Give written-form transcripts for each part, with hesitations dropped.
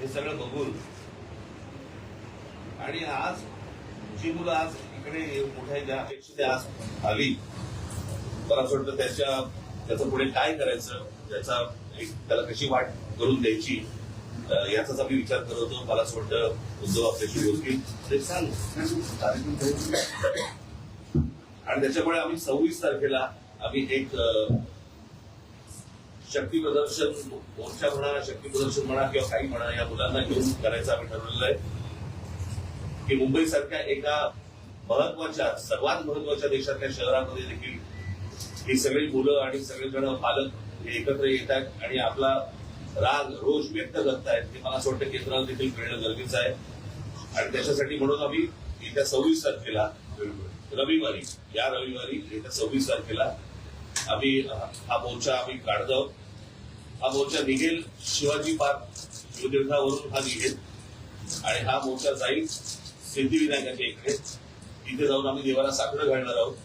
हे सगळं बघून आणि आज जी मुलं आज इकडे मोठ्या ज्या अपेक्षित आज आली, तर असं वाटतं त्याचं पुढे काय करायचं, त्याला कशी वाट करून द्यायची, याचाच आम्ही विचार करत होतो. मला असं वाटतं उद्धव आपल्याशी बोलतील ते सांग. आणि त्याच्यामुळे आम्ही 26 तारखेला आम्ही एक शक्ती प्रदर्शन मोर्चा म्हणा, शक्ती प्रदर्शन म्हणा किंवा काही म्हणा, या मुलांना घेऊन करायचं आम्ही ठरवलेलं आहे की मुंबई सारख्या एका महत्वाच्या, सर्वात महत्वाच्या देशातल्या शहरामध्ये देखील ही सगळी मुलं आणि सगळेजण पालक हे एकत्र येत आहेत आणि आपला राग रोष व्यक्त करतायत. हे मला असं वाटतं केंद्राला देखील कळणं गरजेचं आहे. आणि त्याच्यासाठी म्हणून आम्ही येत्या 26 तारखेला रविवारी येत्या 26 तारखेला आम्ही हा मोर्चा आम्ही काढतो. हा मोर्चा निघेल शिवाजी पार्क शिवतीर्थावरून हा निघेल आणि हा मोर्चा जाईल सिद्धिविनायकाच्या इकडे. तिथे जाऊन आम्ही देवाला साकडं घालणार आहोत.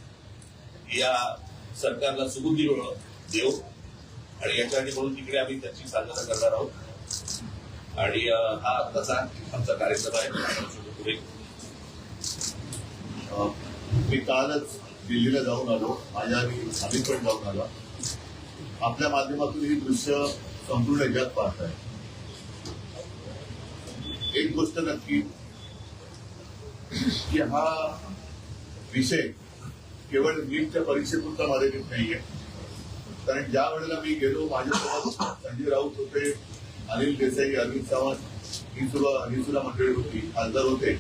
या सरकारला सुबुद्धी देऊ आणि याच्यासाठी म्हणून तिकडे आम्ही त्याची सांगता करणार आहोत. आणि हा तसा आमचा कार्यक्रम आहे. मी कालच दिल्लीला जाऊन आलो, आम्ही पण जाऊन आलो. आपल्या माध्यमातून ही दृश्य संपूर्ण जग पाहत आहे. एक गोष्ट नक्की की हा विषय केवळ नीटच्या परीक्षेपुरता मर्यादित नाहीये. कारण ज्या वेळेला मी गेलो, माझ्यासोबत संजय राऊत होते, अनिल देसाई, अरविंद सावंत ही सुद्धा मंडळी होती, खासदार होते.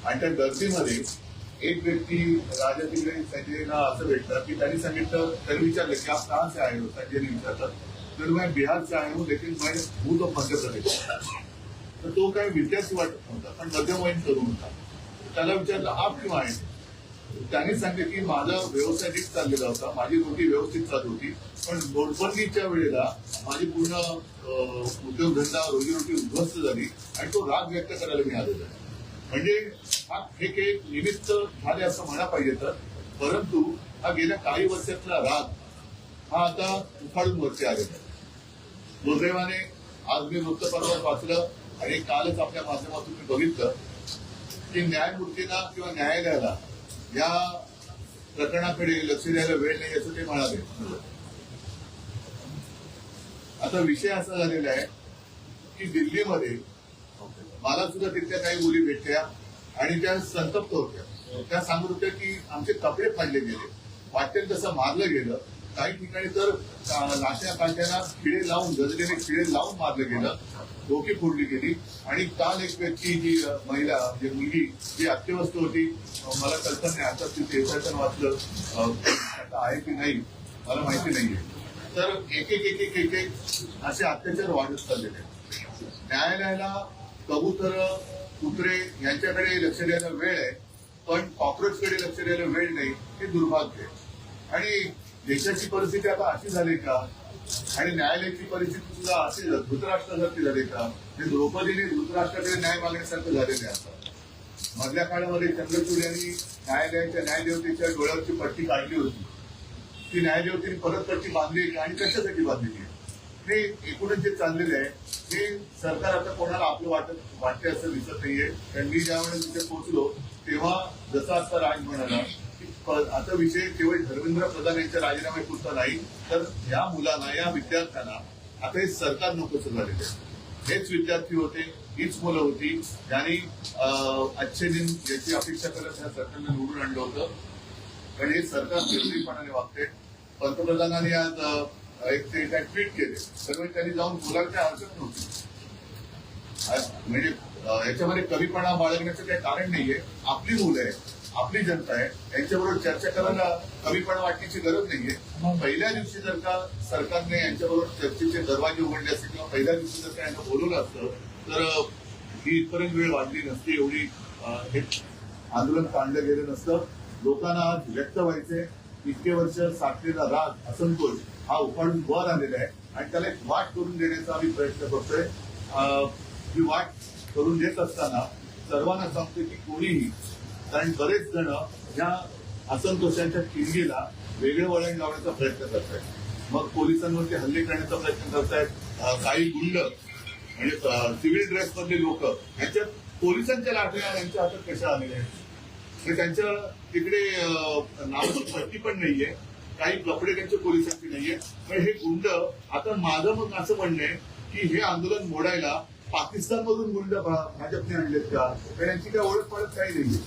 आणि त्या गर्दीमध्ये एक व्यक्ती राजा तिकडे संजयला असं भेटला की त्यांनी सांगितलं, त्यांनी विचारलं की आप कहाँ से आए हो. संजयने विचारलं तर मैं बिहार से आया हूँ, लेकिन मैं हूँ तो मध्य प्रदेश. तर तो काही विद्यार्थी वाटत नव्हता, पण मध्यमवयीन तरुण होता. त्याला विचारलं आप क्यों आए. त्यांनी सांगितलं की माझा व्यवसाय नीट चाललेला होता, माझी रोटी व्यवस्थित चालू होती, पण नोटबंदीच्या वेळेला माझी पूर्ण उद्योगधंदा, रोजीरोटी उद्ध्वस्त झाली आणि तो राग व्यक्त करायला मी आलेलो आहे. म्हणजे हा हे एक निमित्त झाले असं म्हणा पाहिजे तर, परंतु हा गेल्या काही वर्षातला राग हा आता उफाळून वरती आलेला आहे. दुर्दैवाने आज मी वृत्तपत्रात वाचलं आणि कालच आपल्या माध्यमातून मी बघितलं की न्यायमूर्तींना किंवा न्यायालयाला या प्रकरणाकडे लक्ष द्यायला वेळ नाही असं ते म्हणाले. आता विषय असा झालेला आहे की दिल्लीमध्ये मला सुद्धा तिथल्या काही मुली भेटल्या आणि त्या संतप्त होत्या. त्या सांगत होत्या की आमचे कपडे फाडले गेले, वाटेल तसं मारलं गेलं, काही ठिकाणी तर लाशा काठ्यांना खिळे लावून, गजलेले खिळे लावून मारलं गेलं, डोकी फोडली गेली. आणि काल एक व्यक्ती, जी महिला, जी मुलगी जी अत्यवस्थ होती, मला कल्पना नाही आता तिथे एफआयआर वाचलं आता आहे की नाही मला माहिती नाहीये. तर एक असे अत्याचार वाढत चाललेले आहेत. न्यायालयाला कबूतर, कुत्रे यांच्याकडे लक्ष द्यायला वेळ आहे, पण कॉक्रोचकडे लक्ष द्यायला वेळ नाही. हे दुर्भाग्य आहे. आणि देशाची परिस्थिती आता अशी झाली का, आणि न्यायालयाची परिस्थिती सुद्धा अशी धृतराष्ट्रासारखी झाली का, जे द्रौपदीने धृतराष्ट्राकडे न्याय मागण्यासारखं झालेले असतात. मधल्या काळामध्ये चंद्रचूड यांनी न्यायालयाच्या न्यायदेवतेच्या डोळ्यावरची पट्टी काढली होती. ती न्यायदेवतेने परत पट्टी बांधली आणि कशासाठी बांधलेली आहे. हे एकूणच जे चाललेले आहे हे सरकार आता कोणाला आपलं वाटते असं दिसत नाहीये. कारण मी ज्यावेळेस तिथे पोहोचलो तेव्हा जसा आता राज म्हणाला की आता विषय केवळ धर्मेंद्र प्रधान यांच्या राजीनाम्यापुरता नाही, तर या मुलांना, या विद्यार्थ्यांना आता हे सरकार नकोच झालेलं आहे. हेच विद्यार्थी होते, हीच मुलं होती ज्यांनी अच्छे दिन याची अपेक्षा करत ह्या सरकारने निवडून आणलं होतं. पण हे सरकार निर्भीडपणाने वागते. पंतप्रधानांनी आज एक ट्विट केले, तर त्यांनी जाऊन बोलायची हरकत नव्हती. म्हणजे याच्यामध्ये कमीपणा बाळगण्याचं काही कारण नाहीये. आपली मुलं आहे, आपली जनता आहे, यांच्याबरोबर चर्चा करायला कमीपणा वाटण्याची गरज नाहीये. पहिल्या दिवशी जर का सरकारने यांच्याबरोबर चर्चेचे दरवाजे उघडले असते किंवा पहिल्या दिवशी जर का यांना बोलवलं असतं तर ही इथपर्यंत वेळ वाढली नसती, एवढी हे आंदोलन काढलं गेलं नसतं. लोकांना आज व्यक्त व्हायचे, इतके वर्ष साठलेला राग, असंतोष हा उफाळून वर आलेला आहे आणि त्याला एक वाट करून देण्याचा आम्ही प्रयत्न करतोय. ही वाट करून देत असताना सर्वांना सांगतोय की कोणीही, कारण बरेच जण या असंतोषांच्या ठिणगीला वेगळं वळण लावण्याचा प्रयत्न करतायत. मग पोलिसांवरती हल्ले करण्याचा प्रयत्न करतायत, काही गुंड म्हणजे सिव्हिल ड्रेस मधले लोक यांच्यात पोलिसांच्या लाठ्या यांच्या हातात कशा आलेल्या आहेत. म्हणजे त्यांच्या तिकडे नावाची पट्टी पण नाहीये, काही कपडे त्यांच्या पोलिसांची नाहीये. पण हे गुंड, आता माझं मग असं म्हणणं आहे की हे आंदोलन मोडायला पाकिस्तानमधून गुंड भाजपने आणलेत का? तर यांची काय ओळख पाळख काही नाहीये.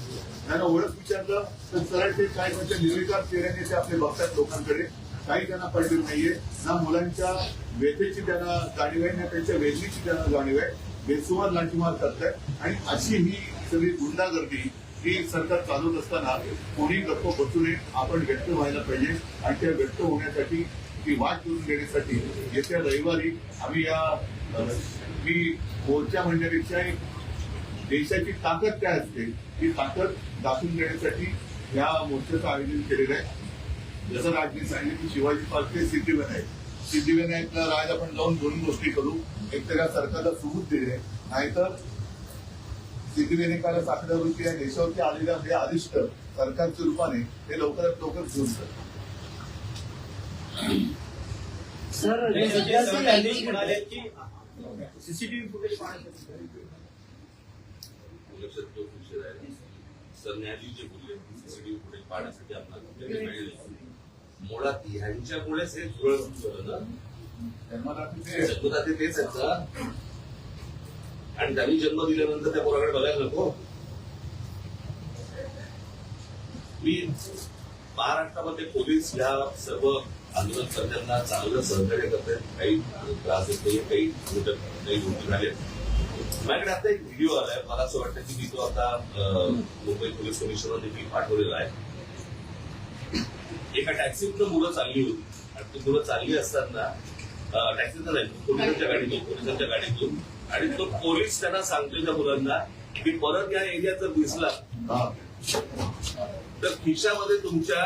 त्यांना ओळख विचारलं तर सरळ ते काय त्यांच्या निर्विकार चेहऱ्याने ते आपले बघतात लोकांकडे. काही त्यांना पडलेलं नाहीये, ना मुलांच्या व्यथेची त्यांना जाणीव आहे, ना त्यांच्या वेदनेची त्यांना जाणीव आहे. बेसुमार लाठीमार करतायत आणि अशी ही सगळी गुंडागर्दी ही सरकार चालवत असताना कोणी गप्प बसू नये. आपण व्यक्त व्हायला पाहिजे आणि त्या व्यक्त होण्यासाठी ती वाट करून देण्यासाठी येत्या रविवारी आम्ही मी मोर्चा म्हणण्यापेक्षा देशाची ताकद काय असते ही ताकद दाखवून देण्यासाठी या मोर्चाचं आयोजन केलेलं आहे. जसं राजने सांगितलं की शिवाजी पार्क ते सिद्धिविनायक, सिद्धिविनायकला राज आपण जाऊन दोन गोष्टी करू. एक तर या सरकारला सबूत देणे, नाहीतर सिद्धिविनायकाला साखरवरती या देशावरती आलेल्या हे अरिष्ट सरकारच्या रूपाने ते लवकरात लवकर घेऊन जातात. सीसीटीव्ही फुटेज पाहण्यासाठी लक्षात ठेवून विषय आहे. सरन्यायाधीश जे बोलले सीसीटीव्ही फुटेज पाहण्यासाठी आपल्याला मिळेल. मुळात ह्यांच्यामुळेच हे धुळ झालं ना. जन्मदाते तेच आहेत का? आणि त्यांनी जन्म दिल्यानंतर त्या पोराकडे बघायला नको. मी महाराष्ट्रामध्ये पोलीस या सर्व आंदोलन करताना चांगलं सहकार्य करत आहेत. काही त्रास येत नाही, काही गोष्टी झाल्या. माझ्याकडे आता एक व्हिडिओ आलाय. मला असं वाटतं की मी तो आता मुंबई पोलीस कमिशनर देखील पाठवलेला आहे. एका टॅक्सीतनं मुलं चालली होती आणि ती मुलं चालली असताना टॅक्सीतनं नाही, पोलिसांच्या गाडीतून आणि तो पोलीस त्यांना सांगतोय त्या मुलांना की परत या एरियात जर दिसला तर खिशामध्ये तुमच्या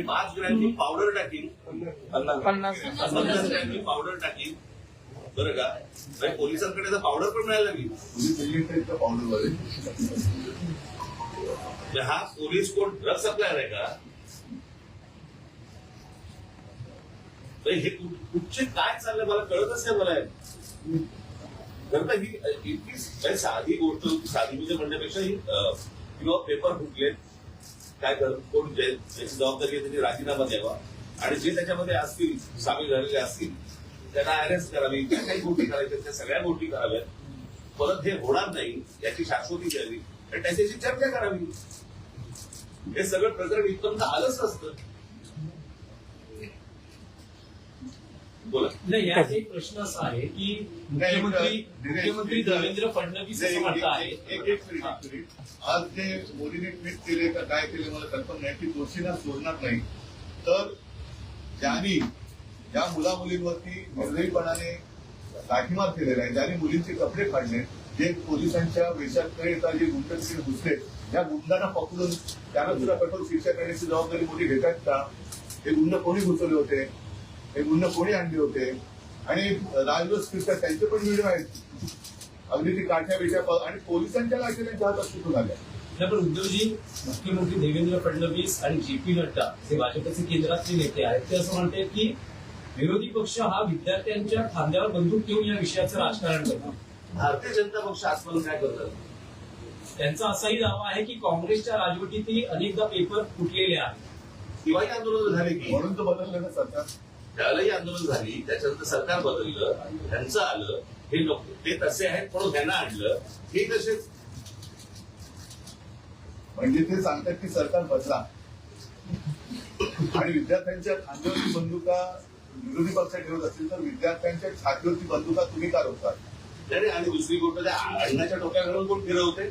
5 ग्रॅमची पावडर टाकीन, 50 ग्रॅमची पावडर टाकीन. बरं का? पोलिसांकडे तर पावडर पण मिळायला लागली. हा पोलीस कोण ड्रग सप्लायर आहे का? हे कुठचे काय चाललंय मला कळतच नाही. मला खरं तर ही इतकी साधी गोष्ट, साधी म्हणजे म्हणण्यापेक्षा ही किंवा पेपर फुटले काय कोण ज्याची जबाबदारी आहे त्यांनी राजीनामा द्यावा आणि जे त्याच्यामध्ये असतील सामील झालेले असतील त्यांना अरेस्ट करावी. त्या काही गोष्टी करायच्या त्या सगळ्या गोष्टी कराव्यात. परत हे होणार नाही याची शाश्वती द्यावी आणि त्याच्याशी चर्चा करावी. हे सगळं प्रकरण इथपर्यंत आलंच नसतं. बोला. नाही, यात एक प्रश्न असा आहे की मुख्यमंत्री देवेंद्र फडणवीस असं म्हणतात. आज जे मोदीने ट्विट केले का काय केले मला कल्पना नाही की दोषींना सोडणार नाही. तर ज्यांनी ज्या मुलामुलींवरती निर्दयीपणाने लाठीमार केलेला आहे, ज्यांनी मुलींचे कपडे फाडले, जे पोलिसांच्या वेशाकडे येतात, जे गुंड तिकडे घुसले, त्या गुंडांना पकडून त्यांना सुद्धा कठोर शिक्षा करण्याची जबाबदारी मोदी घेतात का? हे गुंड कोणी घुसवले होते, हे गुंड कोणी आणले होते आणि राजरोस फिरतात त्यांचे पण व्हिडिओ आहेत. अगदी ती काठ्या बिठ्या आणि पोलिसांच्या लाठीच्या हातात सुटून आल्या. पण उद्धवजी, मुख्यमंत्री देवेंद्र फडणवीस आणि जे.पी. नड्डा जे भाजपचे केंद्रातले नेते आहेत ते असं म्हणतात की विरोधी पक्ष हा विद्यार्थ्यांच्या खांद्यावर बंदूक ठेवून या विषयाचं राजकारण करतो. भारतीय जनता पक्ष आजपर्यंत काय करतात? त्यांचा असाही दावा आहे की काँग्रेसच्या राजवटीतही अनेकदा पेपर फुटलेले आहेत. किंवाही आंदोलन झाले की म्हणून तर बदललं ना सरकार. त्यालाही आंदोलन झाली, त्याच्यानंतर सरकार बदललं, त्यांचं आलं. हे लोक ते तसे आहेत म्हणून त्यांना आणलं. हे तसेच म्हणजे ते सांगतात की सरकार बदला आणि विद्यार्थ्यांच्या खांद्यावरती बंदुका विरोधी पक्ष ठेवत असतील तर विद्यार्थ्यांच्या छातीवरती बंदुका तुम्ही का रोखतात? आणि दुसरी गोष्ट त्या अण्णाच्या डोक्या घालून कोण फिरवते?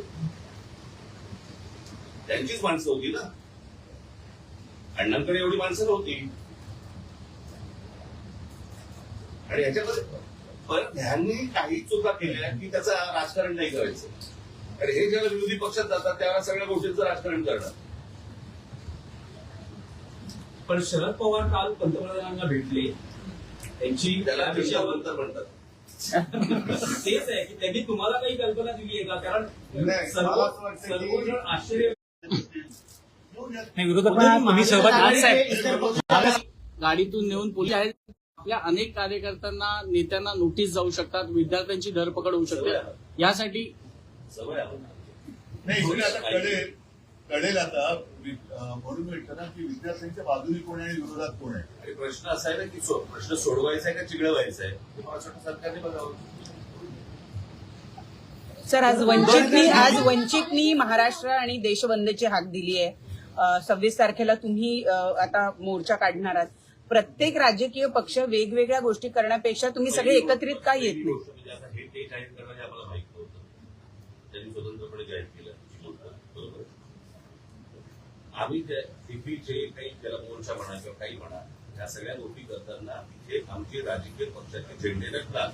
त्यांचीच माणसं होती ना. अण्णांकडे एवढी माणसं नव्हती. आणि याच्यामध्ये पण ह्यांनी काही चुका केल्या की त्याचं राजकारण नाही करायचं. आणि हे जेव्हा विरोधी पक्षात जातात त्यावेळेला सगळ्या गोष्टींचं राजकारण करणार. पण शरद पवार काल पंतप्रधानांना भेटले. त्यांची त्याला विषयावर म्हणतात तेच आहे की त्यांनी तुम्हाला काही कल्पना दिली आहे का? कारण नाही, मला असं वाटतं की- सर्वजण आश्चर्य विरोधकांना सहभाग गाडीतून नेऊन पोलीस आहेत आपल्या अनेक कार्यकर्त्यांना नेत्यांना नोटीस जाऊ शकतात, विद्यार्थ्यांची धरपकड होऊ शकते. यासाठी सवय आहे. नाही इकडे आता कळेल आता म्हणून भेटतं ना की विद्यार्थ्यांच्या बाजूने कोण आहे आणि विरोधात कोण आहे. आणि प्रश्न असा आहे ना की प्रश्न सोडवायचा आहे का चिघळवायचा आहे हे मला असं वाटतं सरकारने बघावं. सर आज वंचितनी महाराष्ट्र आणि देशबंदची हाक दिली आहे. 26 तारखेला तुम्ही आता मोर्चा काढणार आहात. प्रत्येक राजकीय पक्ष वेगवेगळ्या गोष्टी करण्यापेक्षा तुम्ही सगळे एकत्रित का येत नाही? म्हणजे आता हे ते जाहीर करणं हे आम्हाला माहित नव्हतं. त्यांनी स्वतंत्रपणे जाहीर केलं बरोबर. आम्ही जे काही त्याला मोर्चा म्हणा किंवा काही म्हणा या सगळ्या गोष्टी करताना तिथे आमचे राजकीय पक्षाचे झेंडे नसतात.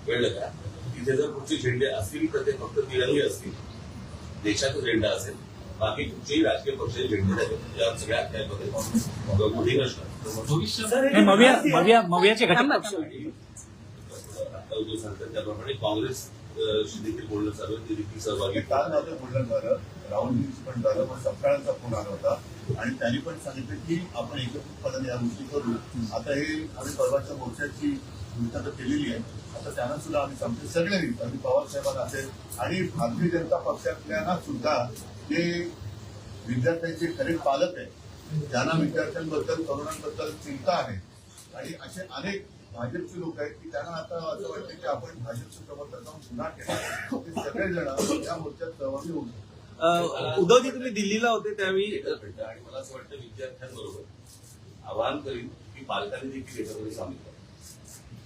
कळलं का? तिथे जर कुठचे झेंडे असतील तर ते फक्त तिरंगी असतील, देशाचा झेंडा असेल. बाकी कुठचेही राजकीय पक्षाचे झेंडे या सगळ्या अध्यायामध्ये मोठी नसतात. मवियाचे घटक पक्ष आता जो सांगतात त्याप्रमाणे काँग्रेस देखील बोलणं चालू आहे. ते देखील सहभागी. काल माझं बोलणं झालं, राहुलजींचं पण झालं, पण सकाळचा फोन आला होता आणि त्यांनी पण सांगितलं की आपण एकत्रितपणे या गोष्टी करू. आता हे आम्ही परवाच्या मोर्चाची भूमिका तर केलेली आहे. आता त्यांना सुद्धा आम्ही सांगतो सगळ्यांनी अगदी पवार साहेबांना असेल आणि भारतीय जनता पक्षातल्या सुद्धा जे विद्यार्थ्यांचे खरे पालक आहेत, ज्यांना विद्यार्थ्यांबद्दल तरुणांबद्दल चिंता आहे आणि असे अनेक भाजपचे लोक आहेत की त्यांना आता असं वाटतं की आपण भाजपचं समर्थन जाऊन पुन्हा केलं. ते सगळेजण या मोर्चात सहभागी होऊ शकतात. उद्धवजी तुम्ही दिल्लीला होते त्यावेळी आणि मला असं वाटतं विद्यार्थ्यांबरोबर आवाहन करीन की पालकांनी देखील याच्यामध्ये सामील करा.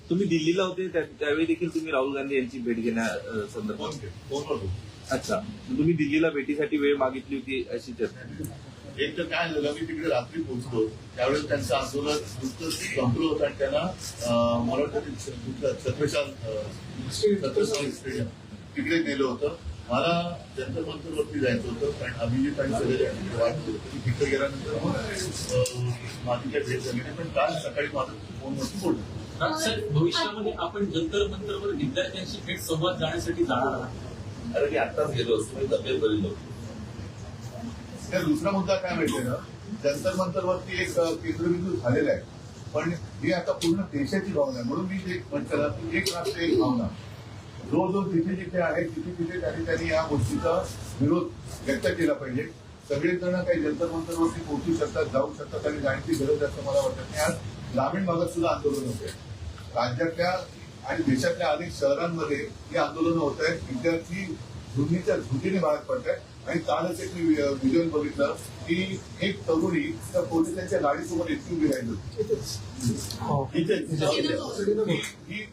तुम्ही दिल्लीला होते त्यावेळी देखील तुम्ही राहुल गांधी यांची भेट घेण्या संदर्भात. फोनवर अच्छा, तुम्ही दिल्लीला भेटीसाठी वेळ मागितली होती अशी चर्चा. एक तर काय झालं, मी तिकडे रात्री पोहोचलो त्यावेळेस त्यांचं आंदोलन नुकतंच संपलं होतं आणि त्यांना मला वाटतं छत्रसाल स्टेडियम तिकडे नेलं होतं. मला जंतर मंतरवरती जायचं होतं कारण अभिजित आणि सगळे वाटलं होतं. मी तिकडे गेल्यानंतर माझी काही भेट झाली नाही, पण काल सकाळी माझं फोनवरती बोलतो. सर भविष्यामध्ये आपण जंतर मंतरवर विद्यार्थ्यांशी थेट संवाद जाण्यासाठी जाणार आहात? अरे मी आत्ताच गेलो असतो, मी तब्येत बरी नव्हती. तर दुसरा मुद्दा काय माहितीये ना, जंतर मंतरवरती एक केंद्रबिंदू झालेला आहे, पण ही आता पूर्ण देशाची भावना आहे. म्हणून मी ते म्हटलं की एक राष्ट्र एक भावना. जो जो जिथे जिथे आहे तिथे त्यांनी या गोष्टीचा विरोध व्यक्त केला पाहिजे. सगळेच जण काही जंतर मंतरवरती पोहोचू शकतात, जाऊ शकतात आणि जाण्याची गरज असं मला वाटत नाही. आज ग्रामीण भागात सुद्धा आंदोलन होत आहे. राज्यातल्या आणि देशातल्या अनेक शहरांमध्ये ही आंदोलनं होत आहेत. विद्यार्थी झुंजीच्या झुंजीने बाहेर पडत आहेत आणि कालच एक मी व्हिडिओ बघितलं की एक तरुणी त्या पोलिसांच्या गाडीसोबत इतकी उभी राहिली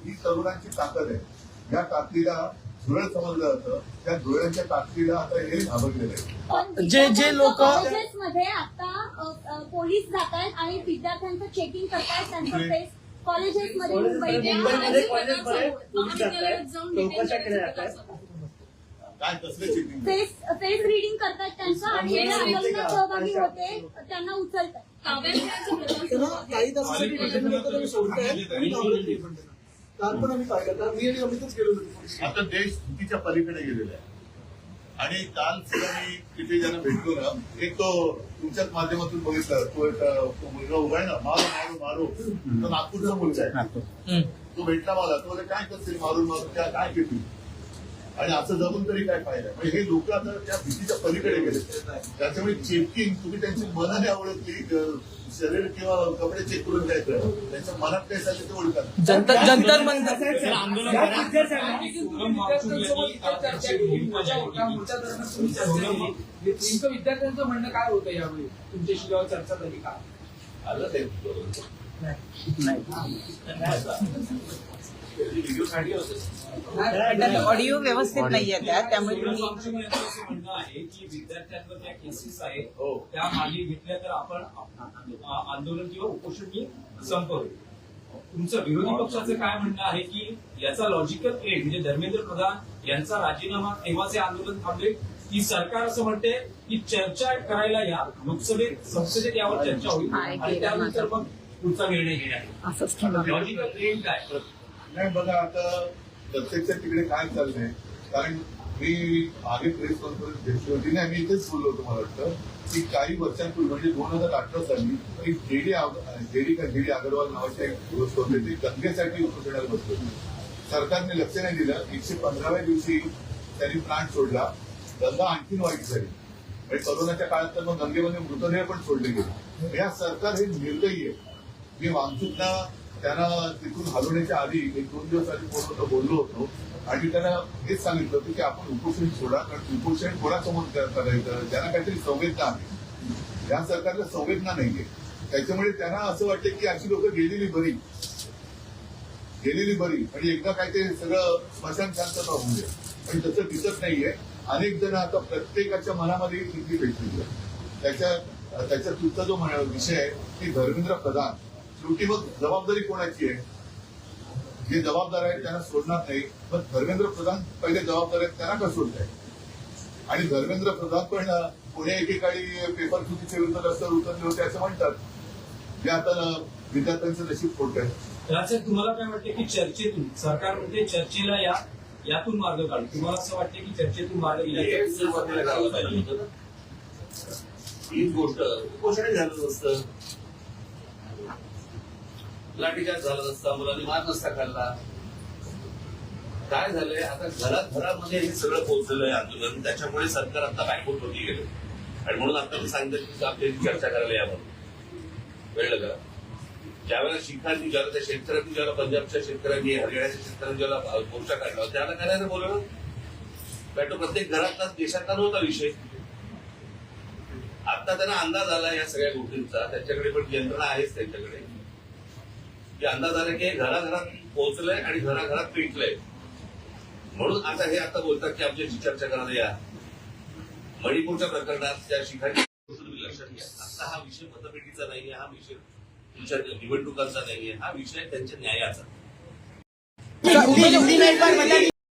ही तरुणांची ताकद आहे. या ताकदीला धुरळ समजलं जातं, त्या धुरळ्यांच्या ताकदीला आता हे घाबरलेलं आहे. जे लोक कॉलेजेसमध्ये आता पोलीस जात आहेत आणि विद्यार्थ्यांचं चेकिंग करतायत त्यांचं फेस. कॉलेजेसमध्ये मुंबईमध्ये कॉलेजमध्ये पोलीस जातायत, चौकशा केल्या जातात. काय कसले चेकिंग? फेस रीडिंग करतायत त्यांचं आणि जे आंदोलनात सहभागी होते त्यांना उचलतात. काही तासासाठी त्याच्यानंतर सोडताय काल पण आम्ही काय करता मी आणि अमितच गेलो होतो. आता देश चुकीच्या पलीकडे गेलेला आहे आणि काल सुद्धा मी किती जण भेटलो ना, एक तो तुमच्याच माध्यमातून बघितलं, तो मुलगा उभा आहे ना, मारो मारो मारो, तो नागपूरचा मुलगा आहे. तो भेटला मला, तो बोलला काय करतील मारून मारून काय घेतील आणि असं जगून तरी काय फायदा. म्हणजे हे लोक आता त्या भीतीच्या पलीकडे गेले. त्याच्यामुळे चेकिंग तुम्ही त्यांची मनाने आवडतली शरीर किंवा कपडे चेक करून काय करा, त्यांच्या मनात काय झालं ते ओळखा. जंतर मंतर विद्यार्थ्यांचं म्हणणं काय होतं यावेळी तुमच्याशी जेव्हा चर्चा झाली का? आलं ते ऑडिओ व्यवस्थित नाहीये त्यामुळे तुम्ही आमचं म्हणणं आहे की विद्यार्थ्यांवर ज्या केसेस आहेत त्या मागे घेतल्या तर आपण आंदोलन किंवा उपोषण संपवू. तुमचं विरोधी पक्षाचं काय म्हणणं आहे की याचा लॉजिकल एंड म्हणजे धर्मेंद्र प्रधान यांचा राजीनामा तेव्हाचे आंदोलन थांबले की सरकार असं म्हणते की चर्चा करायला या लोकसभेत संसदेत यावर चर्चा होईल आणि त्यानंतर मग पुढचा निर्णय घेण्यात. लॉजिकल एंड काय? नाही बघा आता प्रत्यक्षात तिकडे काय चाललंय, कारण मी मागे प्रेस कॉन्फरन्स घेतली होती नाही, मी इथेच बोललो होतो. मला वाटतं की काही वर्षांपूर्वी म्हणजे 2018 साली एक जेडी अग्रवाल नावाचे एक गोष्ट होते, ते गंगेसाठी उपोषणाला बसले होते. सरकारने लक्ष नाही दिलं. 115व्या दिवशी त्यांनी प्लांट सोडला. गंगा आणखीन वाईट झाली. म्हणजे कोरोनाच्या काळात तर मग गंगेमध्ये मृतदेह पण सोडले गेले. या सरकार हे निर्दयी आहे. मी वामचूकना त्यांना तिथून हलवण्याच्या आधी 1-2 दिवस आधी फोनवर बोललो होतो आणि त्यांना हेच सांगितलं होतं की आपण उपोषण सोडा, कारण उपोषण कोणासमोर करायचं, ज्यांना काहीतरी संवेदना आहे. या सरकारला संवेदना नाहीये. त्याच्यामुळे त्यांना असं वाटतं की अशी लोक गेलेली बरी आणि एकदा काय ते सगळं स्मशान शांतता होऊन दे. आणि तसं दिसत नाहीये. अनेक जण आता प्रत्येकाच्या मनामध्ये किती पेटली त्याच्या तुमचा जो विषय आहे की धर्मेंद्र प्रधान, शेवटी मग जबाबदारी कोणाची आहे? जे जबाबदार आहेत त्यांना सोडणार नाही, पण धर्मेंद्र प्रधान पहिले जबाबदार आहेत, त्यांना का सोडताय? आणि धर्मेंद्र प्रधान पण पुणे एकेकाळी पेपर चुकीच्या विरुद्ध रस्त्यावर उतरले होते असं म्हणतात. जे आता विद्यार्थ्यांचं नशीब खोट आहे. राजसाहेब, तुम्हाला काय वाटतं की चर्चेतून सरकार म्हणते चर्चेला यातून मार्ग काढू, तुम्हाला असं वाटतं की चर्चेतून मार्ग सुरुवातीला करायला पाहिजे होतं. हीच गोष्ट उपोषण झालं नसतं, लाठीचार्ज झाला नसता, मुलांनी मार नसता खाल्ला. काय झालंय आता घरामध्ये हे सगळं पोहोचलेलं आहे आंदोलन. त्याच्यामुळे सरकार आता बॅकवर्ड होती गेलं. आणि म्हणून आता मी सांगितलं की आपली चर्चा करायला या म्हणून. कळलं का? ज्यावेळेला शिखांनी, ज्यावेळेला त्या शेतकऱ्यांनी, ज्यावेळेला पंजाबच्या शेतकऱ्यांनी, हरियाणाच्या शेतकऱ्यांनी ज्यावेळेला मोर्चा काढला त्याला काय नाही बोलवलं. कारण तो प्रत्येक घरातला देशातला नव्हता विषय. आता त्यांना अंदाज आला या सगळ्या गोष्टींचा. त्यांच्याकडे पण यंत्रणा आहेच त्यांच्याकडे, की अंदाज आला की घराघरात पोहोचलंय आणि घराघरात पेटलंय. म्हणून आता हे आता बोलतात की आमच्याशी चर्चा करायला या. मणिपूरच्या प्रकरणात त्या शिखांनी लक्षात घ्या, आता हा विषय मतपेटीचा नाहीये, हा विषय तुमच्या निवडणुकांचा नाहीये, हा विषय त्यांच्या न्यायाचा.